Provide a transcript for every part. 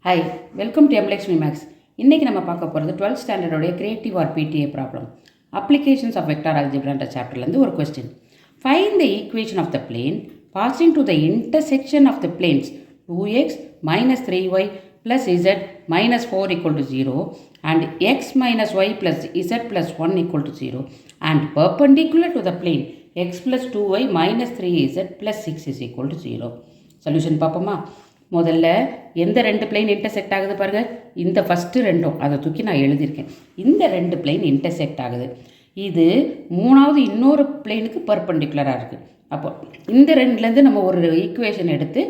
Hi, welcome to MLXME Max. இன்னைக்கு நம்ம பார்க்க போகிறது 12th ஸ்டாண்டர்டோடைய creative or PTA problem applications of vector அல்ஜிப்ரான்ற சாப்டர்லேருந்து ஒரு question. Find the equation of the plane passing to the intersection of the planes 2x minus 3y plus z minus 4 equal to 0 and x minus y plus z plus 1 equal to 0 and perpendicular to the plane x plus 2y minus 3z plus 6 is equal to 0. Solution பார்ப்போமா? முதல்ல எந்த ரெண்டு plain intersect ஆகுது பாருங்கள். இந்த first ரெண்டும் அதை தூக்கி நான் எழுதியிருக்கேன். இந்த ரெண்டு பிளைன் இன்டர்செக்ட் ஆகுது. இது மூணாவது இன்னொரு பிளைனுக்கு பர்பண்டிகுலராக இருக்குது. அப்போ இந்த ரெண்டுலேருந்து நம்ம ஒரு ஈக்குவேஷன் எடுத்து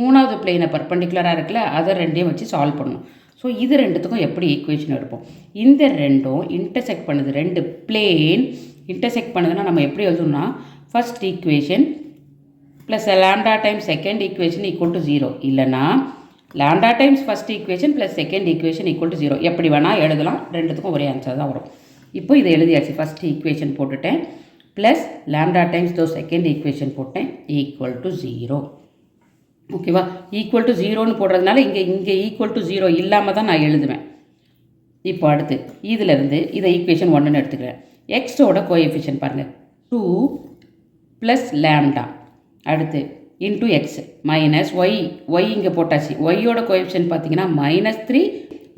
மூணாவது பிளைனை பர்பண்டிகுலராக இருக்குல்ல, அதை ரெண்டையும் வச்சு சால்வ் பண்ணணும். ஸோ இது ரெண்டுத்துக்கும் எப்படி ஈக்குவேஷன் எடுப்போம்? இந்த ரெண்டும் இன்டர்செக்ட் பண்ணுது, ரெண்டு பிளேன் இன்டர்செக்ட் பண்ணுதுன்னா நம்ம எப்படி எழுதணும்னா, first equation plus lambda times second equation equal to 0 இல்லைனா lambda times first equation plus second equation equal to 0 எப்படி வேணால் எழுதலாம். ரெண்டுத்துக்கும் ஒரே ஆன்சர் தான் வரும். இப்போ இதை எழுதியாச்சு. ஃபஸ்ட் ஈக்குவேஷன் போட்டுட்டேன் ப்ளஸ் lambda times தோ செகண்ட் ஈக்குவேஷன் போட்டேன் ஈக்குவல் டு 0. ஓகேவா? ஈக்குவல் டு 0ன்னு போடுறதுனால இங்கே ஈக்குவல் டு 0 இல்லாமல் தான் நான் எழுதுவேன். இப்போ அடுத்து இதிலேருந்து இதை ஈக்குவேஷன் 1ன்னு எடுத்துக்கிறேன். எக்ஸோட கோஎஃபிஷியன்ட் பாருங்கள் 2 ப்ளஸ் லேம்டா, அடுத்து இன்ட்டு எக்ஸ் மைனஸ் ஒய் இங்கே போட்டாச்சு. ஒய்யோட கோஎஃபிஷியன்ட் பார்த்தீங்கன்னா -3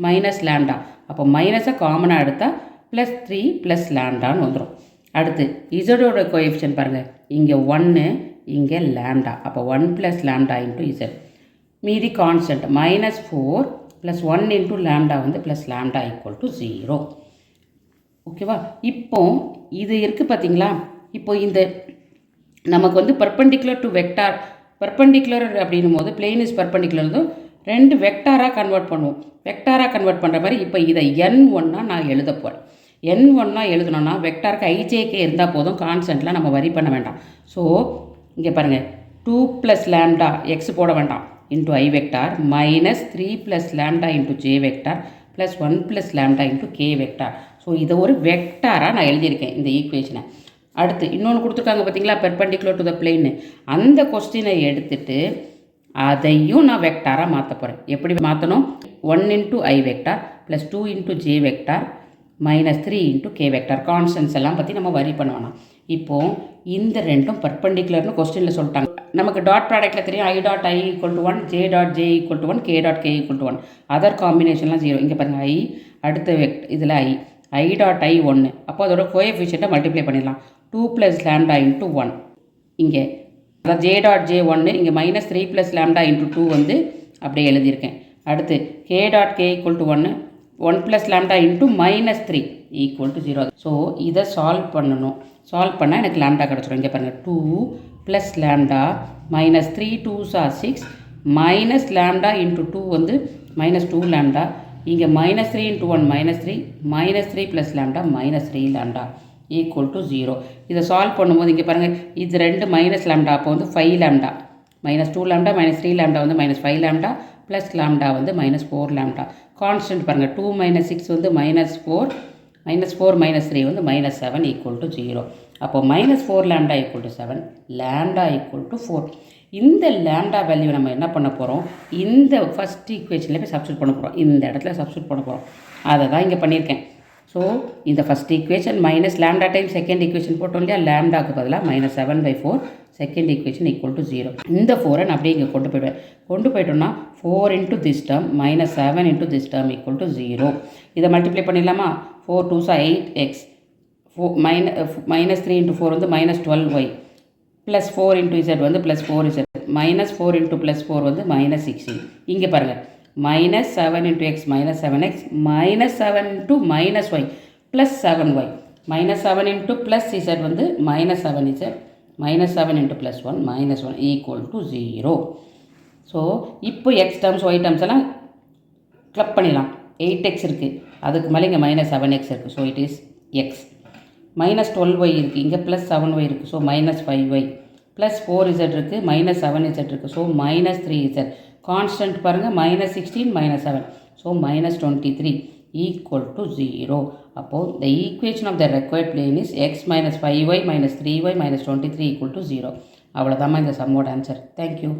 மைனஸ் லேம்டா. அப்போ மைனஸை காமனாக எடுத்தால் +3 ப்ளஸ் லேம்டான்னு வந்துடும். அடுத்து இசடோட கோஎஃபிஷியன்ட் பாருங்கள், இங்கே 1 இங்கே லேம்டா. அப்போ 1 ப்ளஸ் லேம்டா இன்ட்டு இசட். மீதி கான்ஸ்டன்ட் -4 ப்ளஸ் 1 இன்ட்டு லேம்டா வந்து ப்ளஸ் லேம்டா ஈக்குவல் டு 0. ஓகேவா? இப்போ இது இருக்குது பார்த்தீங்களா? இப்போ இந்த நமக்கு வந்து பர்பண்டிகுலர் டு வெக்டார், பர்பண்டிகுலர் அப்படின்னும் போது பிளேன் இஸ் பர்பண்டிகுலர் ரெண்டு வெக்டாராக கன்வெர்ட் பண்ணுவோம். வெக்டாராக கன்வெர்ட் பண்ணுற மாதிரி இப்போ இதை n1 நான் எழுத போகிறேன். n1 எழுதணும்னா வெக்டாருக்கு ஐஜேகே இருந்தால் போதும், கான்ஸ்டன்ட்லாம் நம்ம வரி பண்ண வேண்டாம். ஸோ இங்கே பாருங்கள், 2 ப்ளஸ் லேம்டா எக்ஸ் போட வேண்டாம் into I vector -3 plus lambda into J vector plus 1 plus lambda into K vector. So இதை ஒரு வெக்டாராக நான் எழுதியிருக்கேன் இந்த ஈக்குவேஷனை. அடுத்து இன்னொன்று கொடுத்துருக்காங்க பார்த்தீங்களா, பெர்பண்டிகுலர் டு த பிளேன்னு. அந்த கொஸ்டினை எடுத்துகிட்டு அதையும் நான் வெக்டாராக மாற்ற போகிறேன். எப்படி மாற்றணும்? 1 into I vector plus 2 into J vector -3 into K vector. Constants எல்லாம் பற்றி நம்ம வரி பண்ண வேணாம். இப்போது இந்த ரெண்டும் பர்பண்டிகுலர்னு கொஸ்டினில் சொல்லிட்டாங்க. நமக்கு டாட் ப்ராடக்ட்டில் தெரியும், I dot I equal to 1, J dot J equal to 1, K dot K equal to 1. Other காம்பினேஷன்லாம் 0. இங்கே பாருங்கள், ஐ அடுத்த இதில் ஐ டாட் ஐ 1. அப்போ அதோட கோஎஃபிஷியண்ட்டை மல்டிப்ளை பண்ணிடலாம். 2 ப்ளஸ் லேம்டா இன்ட்டு 1. இங்கே அதாவது ஜே டாட் ஜே 1, இங்கே -3 ப்ளஸ் லேம்டா இன்ட்டு 2 வந்து அப்படியே எழுதியிருக்கேன். அடுத்து K dot K equal to 1 plus lambda into -3 equal to 0. So இதை சால்வ் பண்ணணும். சால்வ் பண்ணால் எனக்கு லேம்டா கிடச்சிடும். இங்கே பாருங்கள், 2 plus lambda -3 2s are 6 minus lambda into 2 வந்து -2 லேம்டா. இங்கே -3 into 1 -3 -3 plus lambda -3 lambda equal to 0. இதை சால்வ் பண்ணும்போது இங்கே பாருங்கள், இது ரெண்டு மைனஸ் லேம்டா, அப்போ வந்து 5 லேம்டா. -2 லேம்டா -3 லேம்டா வந்து -5 லேம்டா ப்ளஸ் லேம்டா வந்து -4 லேம்டா. கான்ஸ்டன்ட் பாருங்கள், 2 - 6 வந்து -4 -4 -3 வந்து -7 ஈக்குவல் டு 0. அப்போ -4 lambda equal to 7, lambda equal to 4. இந்த லேம்டா வேல்யூ நம்ம என்ன பண்ண போகிறோம்? இந்த ஃபஸ்ட் ஈக்குவேஷனில் போய் சப்ஸ்டியூட் பண்ண போகிறோம். இந்த இடத்துல சப்ஸ்டியூட் பண்ண போகிறோம். அதை தான் இங்கே பண்ணியிருக்கேன். ஸோ இந்த first equation minus lambda time second equation போட்டோம் இல்லையா, லேம்டாக்கு பதிலாக -7/4 செகண்ட் ஈக்குவேஷன் ஈக்குவல் டு 0. இந்த 4 நான் அப்படியே இங்கே கொண்டு போய்டுவேன். கொண்டு போய்ட்டோம்னா 4 into this term -7 into this term equal to 0. இதை மல்டிப்ளை பண்ணிடலாமா? 4 2s are 8x -3 இன்ட்டு 4 வந்து -12y ப்ளஸ் 4 இன்ட்டு இசட் வந்து +4z -4 இன்ட்டு +4 வந்து -16. இங்கே பாருங்கள், -7 into X -7x -7 into -y plus 7y -7 into plus Z வந்து -7z -7 into +1 -1 equal to 0. So இப்போ X terms Y terms எல்லாம் கிளப் பண்ணிடலாம். 8x இருக்குது, அதுக்கு மேலே இங்கே -7x இருக்குது. So it is X. -12y இருக்குது, இங்கே +7y இருக்குது. ஸோ -5y ப்ளஸ் 4z இருக்குது, -7z இருக்குது. So -3z. கான்ஸ்டன்ட் பாருங்கள், -16 -7. So -23 equal to 0. அப்போது the equation of the required plane is x -5y -3y -23 equal to 0. அவ்வளோதாம்மா இந்த சம்மோட ஆன்சர். தேங்க்யூ.